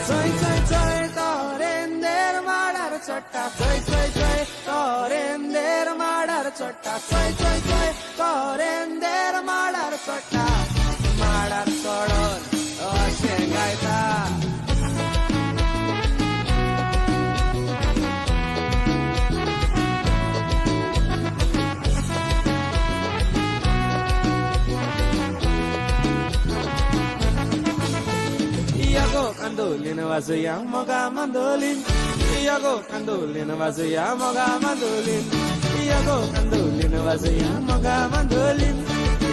Soy, soy, soy, torender madar chotta. Soy, soy, soy, torender madar chotta. Soy, soy, soy, torender madar chotta. Madar soडून शेंगायचा. Iago kandolin wazuya moga mandolin. Iago kandolin wazuya moga mandolin. Iago kandolin wazuya moga mandolin.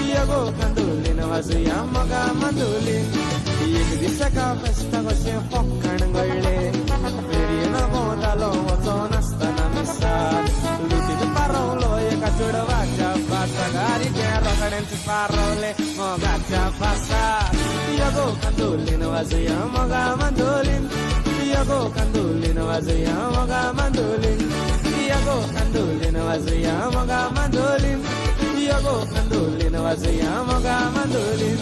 Iago kandolin wazuya moga mandolin. एक दिवसाका फेस्ता कशें फक्कण गळ्ळे फेरयेन गोंदालो वचोन आसतना मिसाल लुटीन पारवलो एका चेडवाच्या फासागारीच्या रोकड्यांचे पारवले मोगाच्या फासार Iago kandolin wazuya moga mandolin. Iago kandolin wazuya moga mandolin. Iago kandolin wazuya moga mandolin. Iago kandolin wazuya moga mandolin.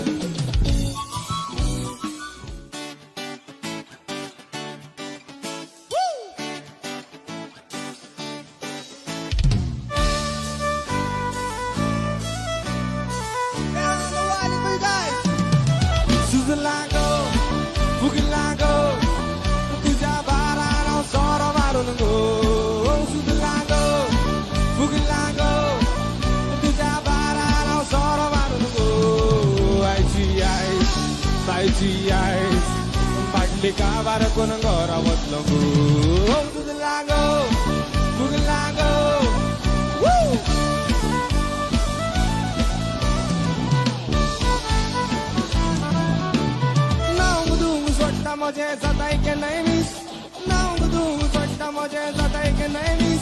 Suzilago, Fugilago, tuja barano soro marungo. Suzilago, Fugilago, tuja barano soro marungo. Ai ci padli kavar kun gora watlango. Suzilago, Fugilago, woo. मुझे सताई के नहीं miss नाउंग दूंग सोटा मुझे सताई के नहीं miss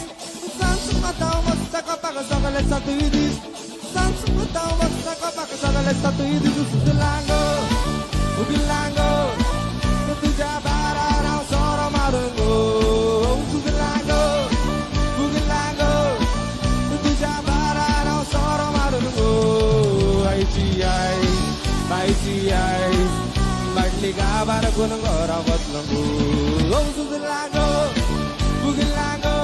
सांस बताओ मस्त कपाक सगले सतुइदिस सांस बताओ मस्त कपाक सगले सतुइदिस सुलांगो उगिलांगो तुझ्या बाराराव सोरो मारुंगो सुलांगो उगिलांगो तुझ्या बाराराव सोरो मारुंगो आईची आई Badli kabar kun gora watlango. Suzilago, Fugilago.